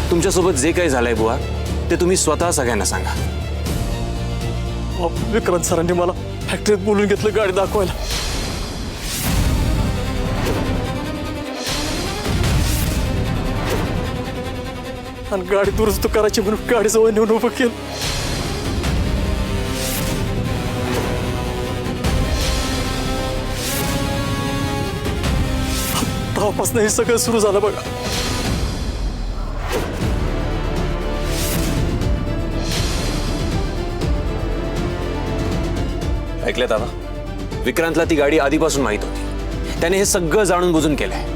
तुमच्यासोबत जे काही झालंय बुवा ते तुम्ही स्वतः सगळ्यांना सांगा. विक्रांत सरांनी मला फॅक्टरीत बोलून घेतलं गाडी दाखवायला. आणि गाडी दुरुस्त करायची म्हणून गाडीजवळ नेऊन उभं केलं. तेव्हापासून हे सगळं सुरू झालं बघा. ऐकलं दादा, विक्रांतला ती गाडी आधीपासून माहित होती. त्याने हे सगळं जाणून बुजून केलंय.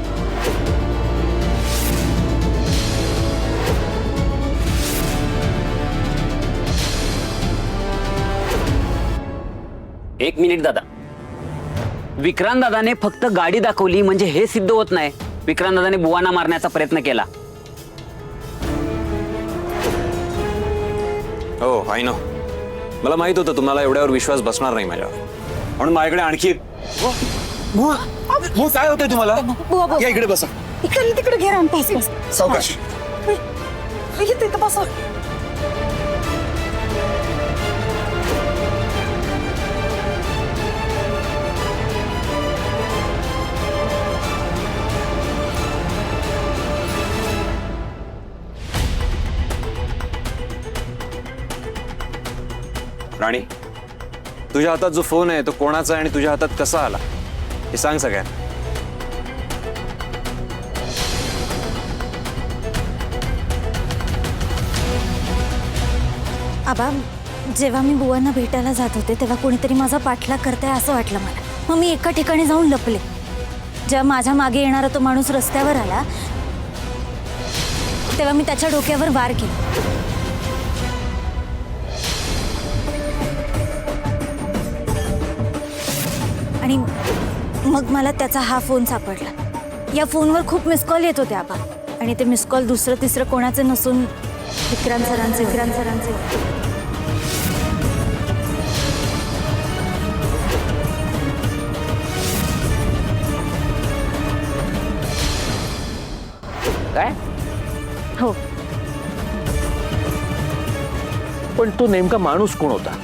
एक मिनिट दादा, विक्रांत दादाने फक्त गाडी दाखवली म्हणजे हे सिद्ध होत नाही विक्रांत दादाने बुवाना मारण्याचा प्रयत्न केला. हो आय नो, मला माहित होतं तुम्हाला एवढ्यावर विश्वास बसणार नाही माझ्यावर, म्हणून माझ्याकडे आणखी काय होतंय तुम्हाला? या इकडे बसा. इकडे तिकडे घे राम पास सावकाश. तिथं बसा. राणी, तुझ्या हातात जो फोन आहे तो कोणाचा आहे आणि तुझ्या हातात कसा आला हे सांग सगळ्यांना. आबा, जेव्हा मी बुवांना भेटायला जात होते तेव्हा कोणीतरी माझा पाठलाग करताय असं वाटलं मला. मग मी एका ठिकाणी जाऊन लपले. जेव्हा माझ्या मागे येणारा तो माणूस रस्त्यावर आला तेव्हा मी त्याच्या डोक्यावर वार केला. आणि मग मला त्याचा हा फोन सापडला. या फोनवर खूप मिस कॉल येत होते आबा, आणि ते मिस कॉल दुसरं तिसरं कोणाचे नसून विक्रांत सरांचे. काय? हो, पण तो नेमका माणूस कोण होता?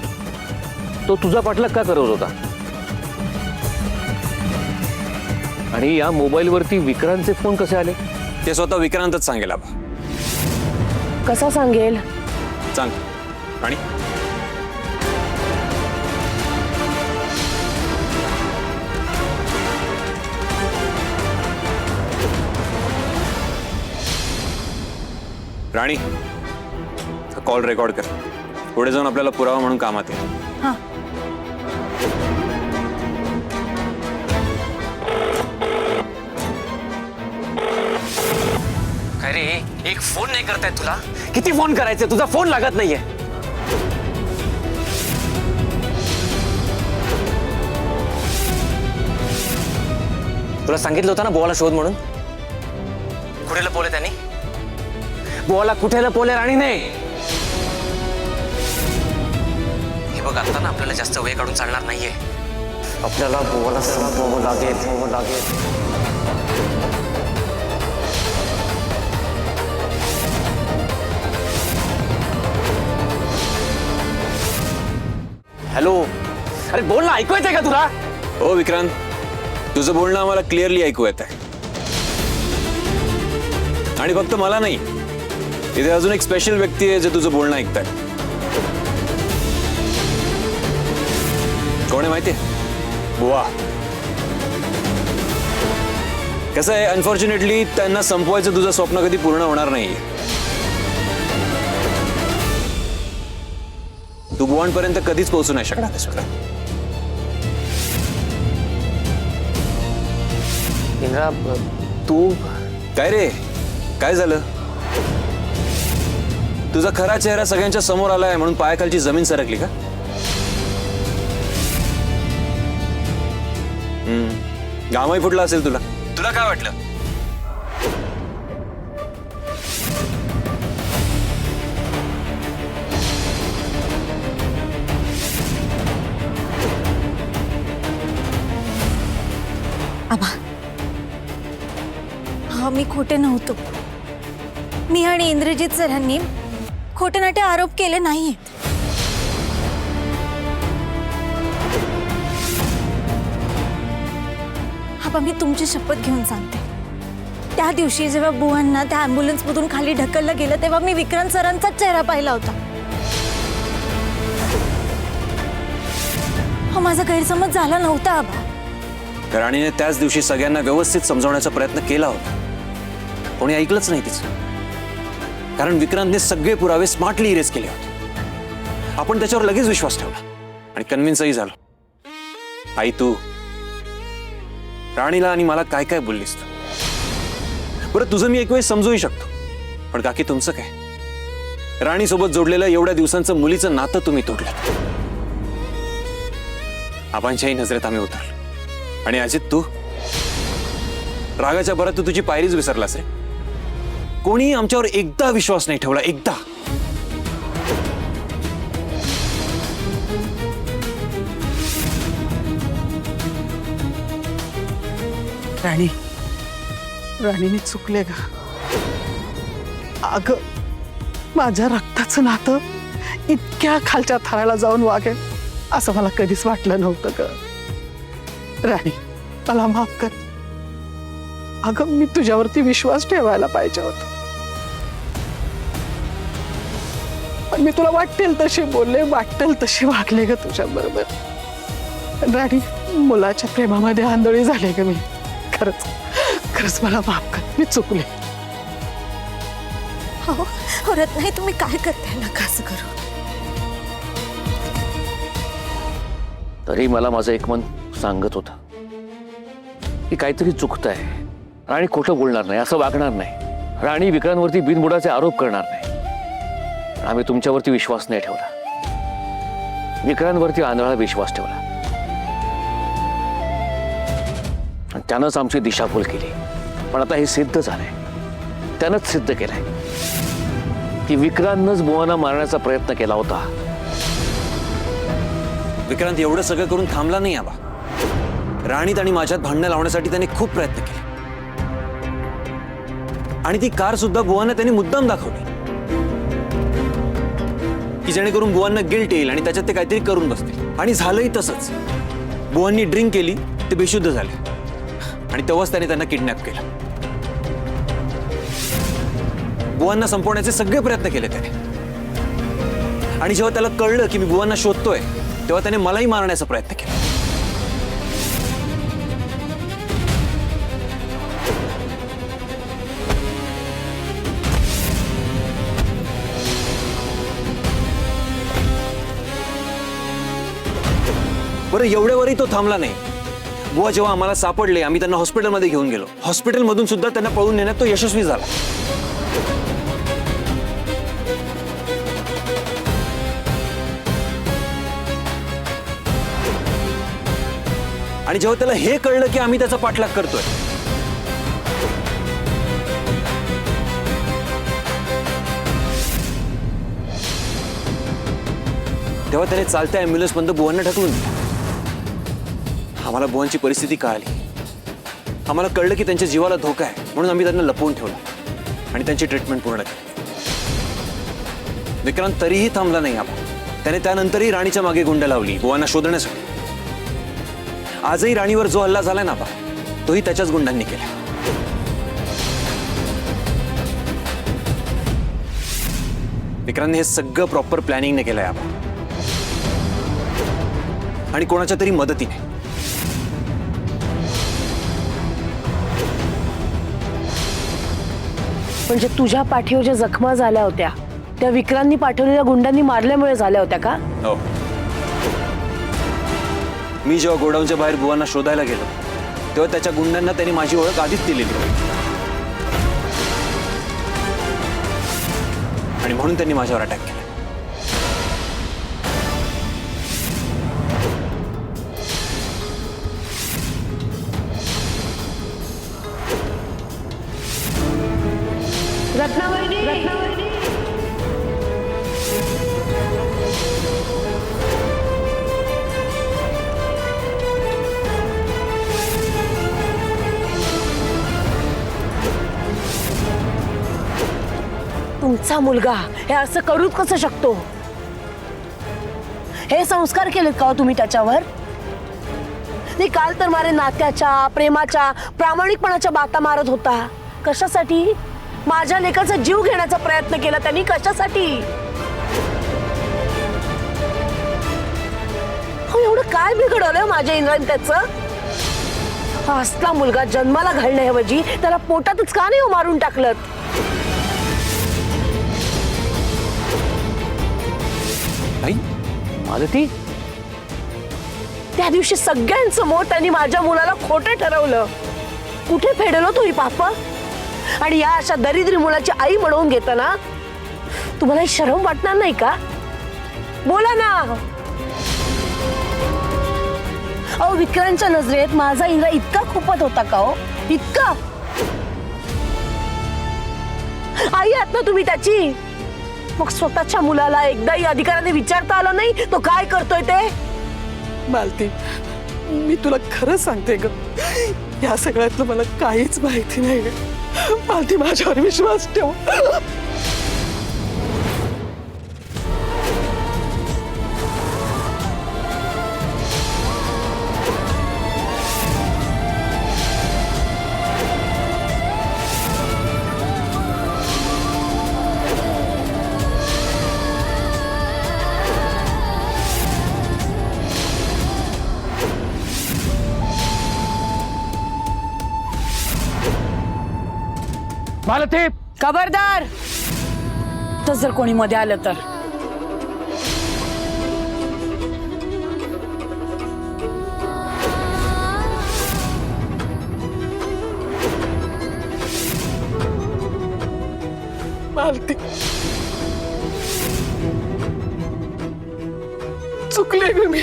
तो तुझा पाठलाग का करत होता? आणि या मोबाईलवरती विक्रांतचे फोन कसे आले? ते स्वतः विक्रांतच सांगेल. आबा कसा सांगेल? सांग राणी. राणी, कॉल रेकॉर्ड कर. पुढे जाऊन आपल्याला पुरावा म्हणून कामात येईल. हां. काय रे, एक फोन नाही करतायत तुला? किती फोन करायचे? तुझा फोन लागत नाहीये. तुला सांगितलं होतं ना बुवाला शोध म्हणून. कुठे लपवले त्यांनी? बुवाला कुठे लपवले राणीने? हे बघ, आता ना आपल्याला जास्त वेळ काढून चालणार नाहीये. आपल्याला बुवाला संपवावं लागेल. हॅलो, अरे बोल ना, ऐकू येतंय का तुला? हो विक्रांत, तुझं बोलणं आम्हाला क्लिअरली ऐकू येत आहे. आणि फक्त मला नाही, इथे अजून एक स्पेशल व्यक्ती आहे जे तुझं बोलणं ऐकताय. कोण आहे माहितीये? बुवा. कसं आहे, अनफॉर्च्युनेटली त्यांना संपवायचं तुझं स्वप्न कधी पूर्ण होणार नाही. तू बुवांपर्यंत कधीच पोहोचू नाही शकणार. इंद्रा, तू काय रे, काय झालं? तुझा खरा चेहरा सगळ्यांच्या समोर आलाय म्हणून पायाखालची जमीन सरकली का? घामही फुटला असेल तुला. तुला काय वाटलं? आबा, हा मी खोटे नव्हतो. मी आणि इंद्रजित सरांनी खोटेनाटे आरोप केले नाहीत. आबा, मी तुमची शपथ घेऊन सांगते, त्या दिवशी जेव्हा बुवांना त्या ॲम्ब्युलन्स मधून खाली ढकललं गेलं तेव्हा मी विक्रांत सरांचाच चेहरा पाहिला होता. हा माझा गैरसमज झाला नव्हता आबा. राणीने त्याच दिवशी सगळ्यांना व्यवस्थित समजावण्याचा प्रयत्न केला होता. कोणी ऐकलंच नाही तिचं, कारण विक्रांतने सगळे पुरावे स्मार्टली इरेज केले होते. आपण त्याच्यावर लगेच विश्वास ठेवला आणि कन्व्हिन्सही झालो. आई, तू राणीला आणि मला काय काय बोललीस तू? बरं, तुझं मी एक वेळ समजूही शकतो, पण काकी तुमचं काय? राणीसोबत जोडलेलं एवढ्या दिवसांचं मुलीचं नातं तुम्ही तोडलं. आबांच्याही नजरेत आम्ही उतरलो. आणि अजित, तू रागाच्या भरात तू तुझी पायरीच विसरलास रे. कोणी आमच्यावर एकदा विश्वास नाही ठेवला, एकदा. राणीने चुकले का? अगं, माझ्या रक्ताचं नातं इतक्या खालच्या थराला जाऊन वागेल असं मला कधीच वाटलं नव्हतं ग. राणी, मला माफ कर. अगं, मी तुझ्यावरती विश्वास ठेवायला पाहिजे होता, पण मी तुला वाटेल तसे बोलले, वाटेल तसे वागले ग तुझ्या बरोबर. राणी, मुलाच्या प्रेमामध्ये आंधळी झाले ग मी. खरंच खरंच मला माफ कर, मी चुकले. हो, होत नाही. तुम्ही काय करताय? नका असं करू. तरी मला माझं एक मन सांगत होतं की काहीतरी चुकतंय. राणी खोटं बोलणार नाही, असं वागणार नाही. राणी विक्रांतवरती बिनबुडाचे आरोप करणार नाही. आम्ही तुमच्यावरती विश्वास नाही ठेवला, विक्रांतवरती आंधळा विश्वास ठेवला. आणि त्यानंच आमची दिशाभूल केली. पण आता हे सिद्ध झालंय, त्यानंच सिद्ध केलंय की विक्रांतनंच बुवांना मारण्याचा प्रयत्न केला होता. विक्रांत एवढं सगळं करून थांबला नाही आबा. राणीत आणि माझ्यात भांडणं लावण्यासाठी त्याने खूप प्रयत्न केले. आणि ती कार सुद्धा बुवांना त्यांनी मुद्दाम दाखवली की जेणेकरून बुवांना गिल्ट येईल आणि त्याच्यात ते काहीतरी करून बसतील. आणि झालंही तसंच. बुवांनी ड्रिंक केली, ते बेशुद्ध झाले आणि तेव्हाच त्याने त्यांना किडनॅप केलं. बुवांना संपवण्याचे सगळे प्रयत्न केले त्याने. आणि जेव्हा त्याला कळलं की मी बुवांना शोधतोय तेव्हा त्याने मलाही मारण्याचा प्रयत्न केला. बरं, एवढ्यावरही तो थांबला नाही. बुवा जेव्हा आम्हाला सापडले, आम्ही त्यांना हॉस्पिटलमध्ये घेऊन गेलो. हॉस्पिटलमधून सुद्धा त्यांना पळून नेण्यात तो यशस्वी झाला. आणि जेव्हा त्याला हे कळलं की आम्ही त्याचा पाठलाग करतोय, तेव्हा त्याने चालत्या ॲम्ब्युलन्स मधून बुवांना ढकलून दिलं. आम्हाला बुवांची परिस्थिती कळाली. आम्हाला कळलं की त्यांच्या जीवाला धोका आहे, म्हणून आम्ही त्यांना लपवून ठेवलं आणि त्यांची ट्रीटमेंट पूर्ण केली. विक्रांत तरीही थांबला नाही आबा. त्याने त्यानंतरही राणीच्या मागे गुंड लावली बुवांना शोधण्यासाठी. आजही राणीवर जो हल्ला झालाय ना आबा, तोही त्याच्याच गुंडांनी केला. विक्रांतने हे सगळं प्रॉपर प्लॅनिंगने केलंय आबा, आणि कोणाच्या तरी मदतीने. म्हणजे तुझ्या पाठीवर ज्या जखमा झाल्या होत्या त्या विक्रांतनी पाठवलेल्या गुंडांनी मारल्यामुळे झाल्या होत्या का? हो. मी जेव्हा गोडाऊनच्या बाहेर बुवांना शोधायला गेलो तेव्हा त्याच्या गुंडांना त्यांनी माझी ओळख आधीच दिलेली होती आणि म्हणून त्यांनी माझ्यावर अटॅक केला. तुमचा मुलगा हे असं करूच कसं शकतो? हे संस्कार केलेत का हो तुम्ही त्याच्यावर? नाही, काल तर मारे नात्याच्या, प्रेमाच्या, प्रामाणिकपणाच्या बाता मारत होता. कशासाठी? माझ्या लेकाचा जीव घेण्याचा प्रयत्न केला त्यांनी. कशासाठी? हो, एवढं काय बिघडवलं माझ्या इंद्राने त्याचं? हा असला मुलगा जन्माला घालण्याऐवजी त्याला पोटातच का नाही मारून टाकलं? आई, मालती, त्या दिवशी सगळ्यांसमोर त्यांनी माझ्या मुलाला खोटं ठरवलं. कुठे फेडलो तुम्ही पाप? आणि या अशा दरिद्री मुलाची आई म्हणवून घेताना तुम्हाला शरम वाटणार नाही का? बोला ना. अहो, विक्रांतच्या नजरेत माझा इंद्रा इतका खूपच होता का हो? इतका? आई आहात ना तुम्ही त्याची. मग स्वतःच्या मुलाला एकदाही अधिकाराने विचारता आलं नाही तो काय करतोय ते? मालती, मी तुला खरं सांगते ग, या सगळ्यातलं मला काहीच माहिती नाही ग. मालती, माझ्यावर विश्वास ठेव. मालती, खबरदार तर जर कोणी मध्ये आलं तर. मालती, चुकले ग मी.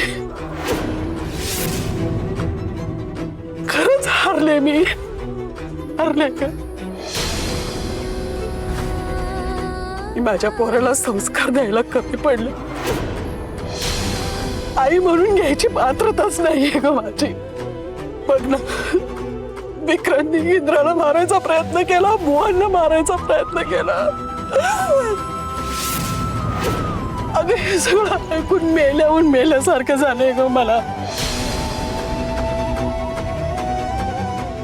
खरंच हारले मी. हारले का? मी माझ्या पोराला संस्कार द्यायला कमी पडले. आई म्हणून घ्यायची पात्रताच नाहीये ग माझी. बघ ना, विक्रांतनी इंद्राला मारायचा प्रयत्न केला, बुवांना मारायचा प्रयत्न केला. अगं, हे सगळं ऐकून मेल्याहून मेल्यासारखं झालंय ग मला.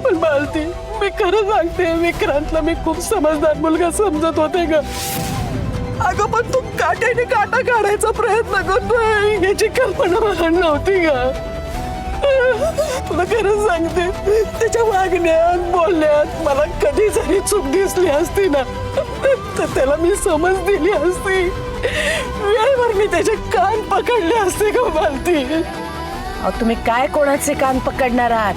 पण मालती, मी खरं सांगते, विक्रांतला मी खूप समजदार मुलगा समजत होते ग. अगं, पण तू काट्याने काटा काढायचा प्रयत्न करतोय याची कल्पना मला नव्हती ग. तुला खरं सांगते, त्याच्या वागण्यात बोलण्यात मला कधी जरी चूक दिसली असती ना तर त्याला मी समज दिली असती. वेळेवर मी त्याचे कान पकडले असते ग मालती. अहो, तुम्ही काय कोणाचे कान पकडणार आहात?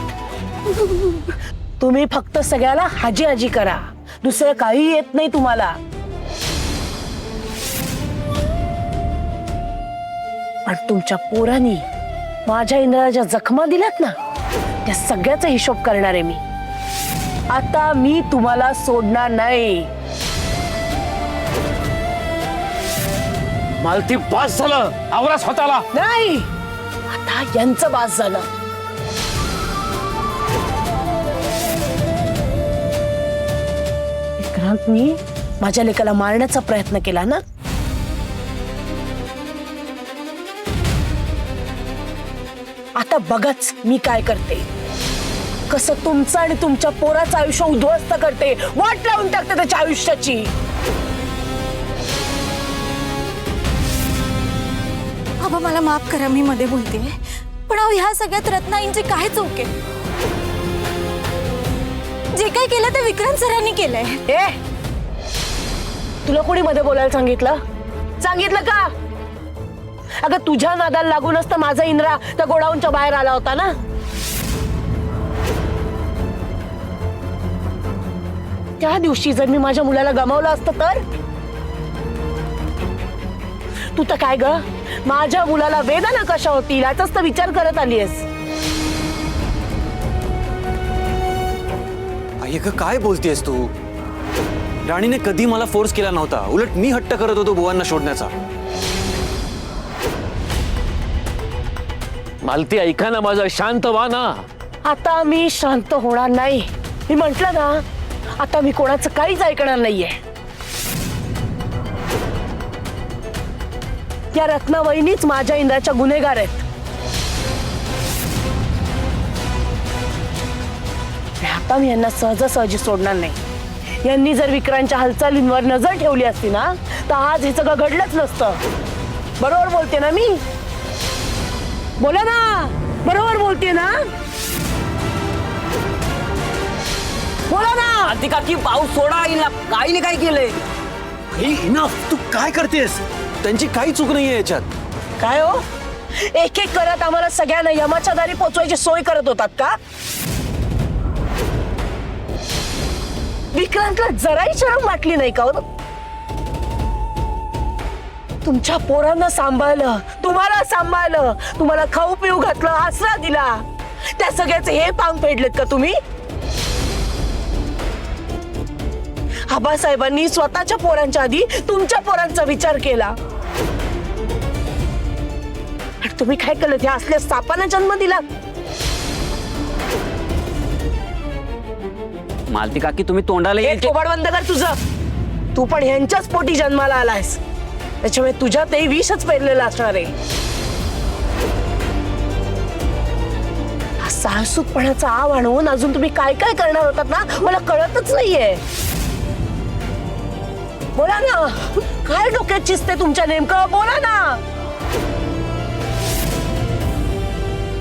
तुम्ही फक्त सगळ्याला हाजी हाजी करा, दुसरं काही येत नाही तुम्हाला. पण तुमच्या पोरांनी माझ्या इंद्राला ज्या जखमा दिल्यात ना त्या सगळ्याचा हिशोब करणार आहे मी. आता मी तुम्हाला सोडणार नाही. मालती, पास झालं. आवरा स्वतःला. नाही, आता यांचं बास झालं. विक्रांतनी माझ्या लेकाला मारण्याचा प्रयत्न केला ना, आता बघाच मी काय करते. कसं तुमचं आणि तुमच्या पोराचं आयुष्य उद्ध्वस्त करते, वाट लावून टाकते त्याच्या आयुष्याची. अबा, मला माफ करा, मी मध्ये बोलते. पण अहो, ह्या सगळ्यात रत्नाईंची काय चूक आहे? जे काय केलं ते विक्रांत सरांनी केलंय. ए, तुला कोणी मध्ये बोलायला सांगितलं? सांगितलं का? अगं, तुझ्या नादाला लागूनच तर माझा इंद्रा त्या गोडाऊनच्या बाहेर आला होता ना. त्या दिवशी जर मी माझ्या मुलाला गमावलं असतं तर? तू तर काय ग, माझ्या मुलाला वेदना कशा होतील याचाच तर विचार करत आलीयस. आई ग, काय बोलतेस तू? राणीने कधी मला फोर्स केला नव्हता. उलट मी हट्ट करत होतो बुवांना शोधण्याचा. मालती, ऐका ना माझं. शांत व्हा ना. आता मी शांत होणार नाही. मी म्हंटल ना, आता मी कोणाचं काहीच ऐकणार नाहीये. त्या रत्नावहिनीच माझ्या इंद्राच्या गुन्हेगार आहेत. आता मी यांना सहजासहजी सोडणार नाही. यांनी जर विक्रांतच्या हालचालींवर नजर ठेवली असती ना तर आज हे सगळं घडलंच नसतं. बरोबर बोलते ना मी? बोला ना, बरोबर बोलते ना? बोला ना. आरती काकी पाऊस सोडा, आईला आईने काय केलंय? इनफ, तू काय करतेस? त्यांची काही चूक नाहीये याच्यात. काय हो, एक एक करत आम्हाला सगळ्यांना यमाच्या दारी पोचवायची सोय करत होतात का? विक्रांतला जराही शरम वाटली नाही का हो? तुमच्या पोरांना सांभाळलं, तुम्हाला सांभाळलं, तुम्हाला खाऊ पिऊ घातलं, आसरा दिला, त्या सगळ्याचे हे पांग फेडलेत का तुम्ही? आबासाहेबांनी स्वतःच्या पोरांच्या आधी तुमच्या पोरांचा विचार केला. आणि तुम्ही काय केलं? त्या असल्या सापांना जन्म दिला. मालती काकी तुम्ही तोंडाला हे थोबाड बंद कर तुझं. तू पण ह्यांच्याच पोटी जन्माला आलायस, त्याच्यामुळे तुझ्यातही विषच पेरलेलं असणार आहे. हा साहसूतपणाचा आव आणून अजून तुम्ही काय काय करणार होतात ना मला कळतच नाहीये. बोला ना, काय डोक्यात चिसते तुमच्या नेमकं? बोला ना.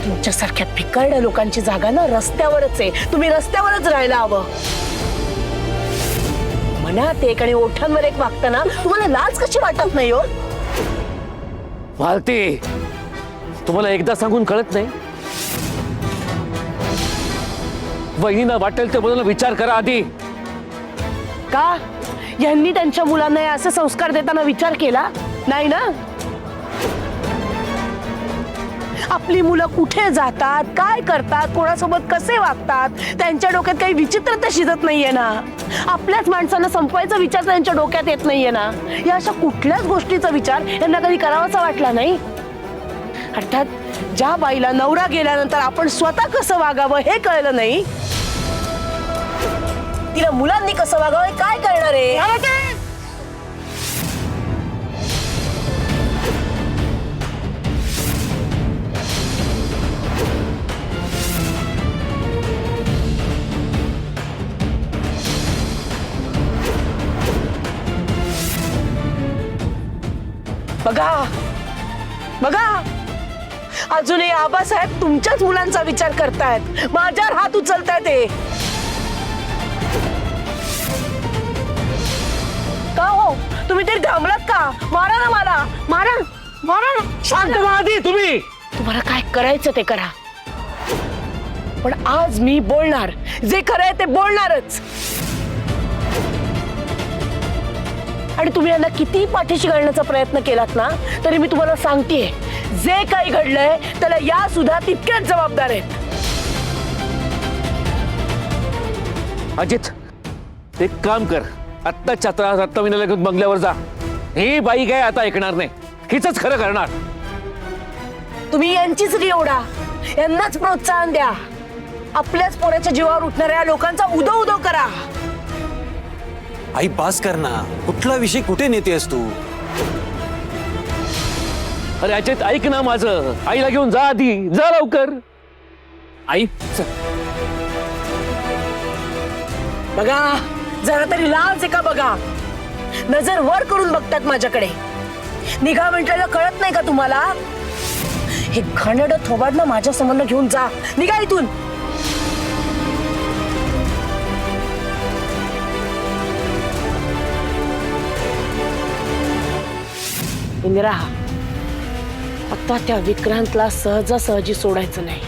तुमच्यासारख्या भिकारड्या लोकांची जागा ना रस्त्यावरच आहे. तुम्ही रस्त्यावरच राहायला हवं. मनात एक आणि ओठांवर एक वागताना तुम्हाला लाज कशी वाटत नाही हो? मालती, तुम्हाला एकदा सांगून कळत नाही? वहिनीला वाटेल ते बोलायला विचार करा आधी. का यांनी त्यांच्या मुलांना हे असे संस्कार देताना विचार केला नाही ना? आपली मुलं कुठे जातात, काय करतात, कोणासोबत कसे वागतात, त्यांच्या डोक्यात काही विचित्रता शिजत नाहीये ना? आपल्याच माणसांना संपवायचा विचार त्यांच्या डोक्यात येत नाहीये ना? या अशा कुठल्याच गोष्टीचा विचार यांना कधी करावासा वाटला नाही? अर्थात ज्या बाईला नवरा गेल्यानंतर आपण स्वतः कसं वागावं हे कळलं नाही, तिला मुलांनी कसं वागावं हे काय कळणार आहे? बघा बघा, अजूनही आबासाहेब तुमच्याच मुलांचा विचार करतायत, माझ्यावर हात उचलतायत. ते का हो, तुम्ही तरी थांबलात का? मारा ना मला, मारा मारा ना. शांत व्हा आधी तुम्ही. तुम्हाला काय करायचं ते करा, पण आज मी बोलणार. जे खरं आहे ते बोलणारच. आणि तुम्ही यांना किती पाठीशी घालण्याचा प्रयत्न केलात ना तरी मी तुम्हाला सांगतेय, जे काही घडलंय त्याला या सुद्धा तितक्याच जबाबदार आहेत. अजित, एक काम कर, आत्ताच्या आता रत्नाविनीला घेऊन बंगल्यावर जा. ही बाई काय आता ऐकणार नाही, हिच खरं करणार. तुम्ही यांचीच निवडा, यांनाच प्रोत्साहन द्या. आपल्याच पोराच्या जीवावर उठणाऱ्या लोकांचा उदो उदो करा. आई बास कर ना, कुठला विषय कुठे नेतेस तू? अरे अजित, ऐक ना माझं. आईला घेऊन जा आधी, जा लवकर. आई बघा, जरा तरी लाज आहे का बघा. नजर वर करून बघतात माझ्याकडे. निघा म्हटलेलं कळत नाही का तुम्हाला? हे घाणेरड थोबाडणं माझ्या समोर घेऊन जा. निघा इथून. इंदिरा, आता त्या विक्रांतला सहजासहजी सोडायचं नाही.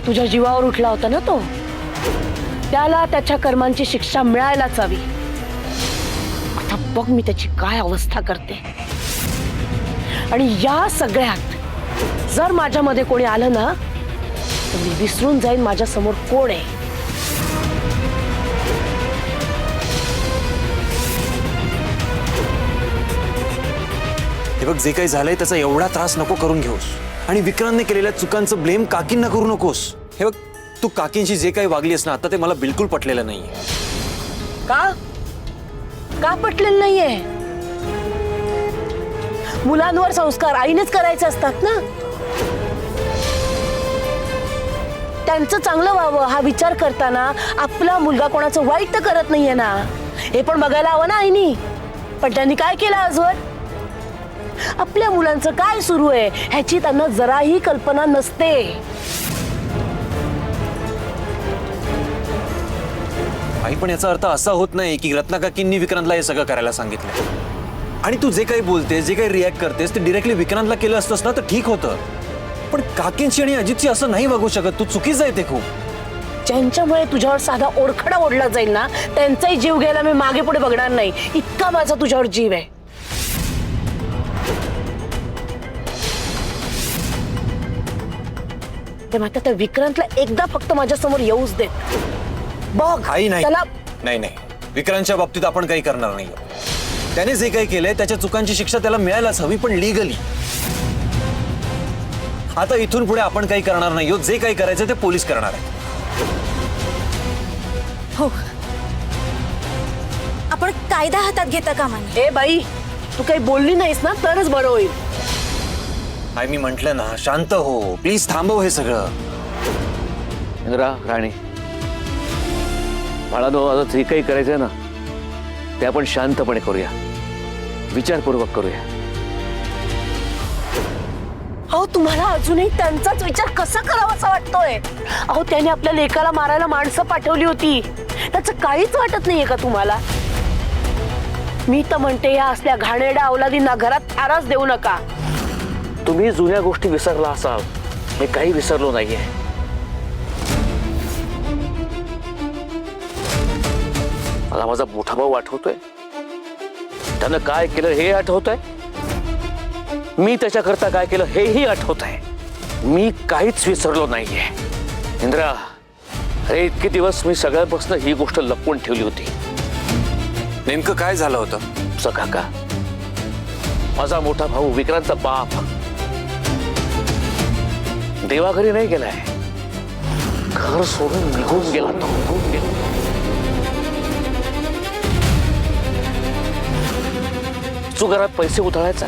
तुझ्या जीवावर उठला होता ना तो, त्याला त्याच्या कर्मांची शिक्षा मिळायलाच हवी. आता बघ मी त्याची काय अवस्था करते. आणि या सगळ्यात जर माझ्यामध्ये कोणी आलं ना तर मी विसरून जाईन माझ्या समोर कोण आहे. हे बघ, जे काही झालंय त्याचा एवढा त्रास नको करून घेऊस. आणि विक्रांतने केलेल्या चुकांचं ब्लेम काकींना करू नकोस. हे बघ, तू काकींशी जे काही वागलीस ना आता, ते मला बिलकुल पटलेलं नाहीये. का का पटलेलं नाहीये? मुलांवर संस्कार आईनेच करायचे असतात ना. त्यांचं चांगलं व्हावं हा विचार करताना आपला मुलगा कोणाचं वाईट तर करत नाहीये ना, हे पण बघायला हवं ना आईनी. पण त्यांनी काय केलं आजवर? आपल्या मुलांचं काय सुरू आहे ह्याची त्यांना जराही कल्पना नसते. आई, पण याचा अर्थ असा होत नाही की रत्ना काकींनी विक्रांतला हे सगळं करायला सांगितलं. आणि तू जे काही बोलतेस, जे काही रिॲक्ट करतेस ते डिरेक्टली विक्रांतला केलं असतंस ना तर ठीक होतं. पण काकींची आणि अजितची असं नाही वागू शकत. तू चुकीचं आहे ते खूप. ज्यांच्यामुळे तुझ्यावर साधा ओरखडा ओढला जाईल ना त्यांचाही जीव घ्यायला मी मागे पुढे बघणार नाही, इतका माझा तुझ्यावर जीव आहे. ते मात्र त्या विक्रांतला एकदा फक्त माझ्या समोर येऊच देत. बघ आई, नाही त्याला नाही नाही, विक्रांतच्या बाबतीत आपण काही करणार नाही. त्याने जे काही केलंय त्याच्या चुकांची शिक्षा त्याला मिळायलाच हवी, पण लिगली. आता इथून पुढे आपण काही करणार नाही. जे काही करायचं ते पोलीस करणार आहे. हो, आपण कायदा हातात घेता कामा नये. ए बाई, तू काही बोलली नाहीस ना तरच बरं होईल. आई, मी म्हंटल ना, शांत हो प्लीज. थांबव हे सगळं. इंद्रा, राणी, बाळानो, आता जे काही करायचंय ना ते आपण शांतपणे करूया, विचारपूर्वक करूया. अहो, तुम्हाला अजूनही त्यांचाच विचार कसा करावासा वाटतोय? अहो, त्याने आपल्या लेकाला मारायला माणसं पाठवली होती, त्याचं काहीच वाटत नाहीये का तुम्हाला? मी तर म्हणते या असल्या घाणेरड्या अवलादींना घरात थाराच देऊ नका. तुम्ही जुन्या गोष्टी विसरला असाल, मी काही विसरलो नाहीये. मला माझा मोठा भाऊ आठवतोय, त्यानं काय केलं हे आठवतंय, मी त्याच्याकरता काय केलं हेही आठवत आहे. मी काहीच विसरलो नाहीये. इंद्रा, अरे इतके दिवस मी सगळ्यांपासून ही गोष्ट लपवून ठेवली होती. नेमकं काय झालं होतं? काका, माझा मोठा भाऊ विक्रांतचा बाप देवाघरी नाही गेलाय, घर सोडून निघून गेला. तो निघून गेला. तू घरात पैसे उधळायचा,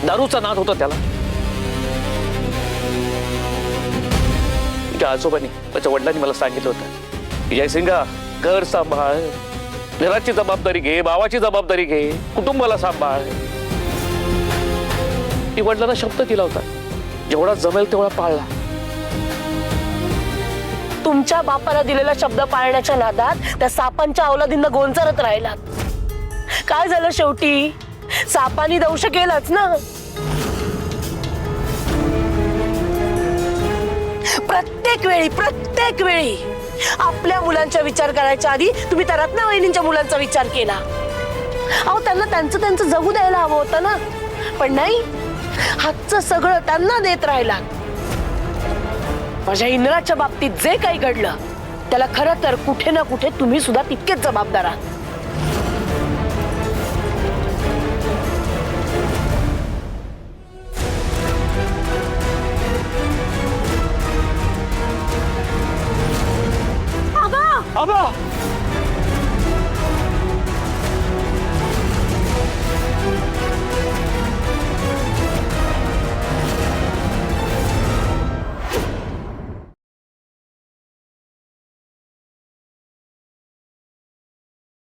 दारूचा नाद होता त्याला. त्या आजोबांनी, माझ्या वडिलांनी मला सांगितलं होतं की जयसिंगा, घर सांभाळ, घराची जबाबदारी घे, भावाची जबाबदारी घे, कुटुंबाला सांभाळ. ती वडिलांना शब्द दिला होता, जेवढा जमेल तेवढा पाळला. तुमच्या बापाला दिलेला शब्द पाळण्याच्या नादात त्या सापांच्या अवलादींना गोंजारत राहिलात. काय झालं शेवटी? सापांनी दंश केलाच ना. प्रत्येक वेळी आपल्या मुलांचा विचार करायच्या आधी तुम्ही त्या रत्ना वहिनींच्या मुलांचा विचार केला. अहो, त्यांना त्यांचं जगू द्यायला हवं होतं ना, पण नाही, हातचं सगळं त्यांना देत राहिला. माझ्या इंद्राच्या बाबतीत जे काही घडलं त्याला खरं तर कुठे ना कुठे तुम्ही सुद्धा तितकेच जबाबदार आहात. आबा,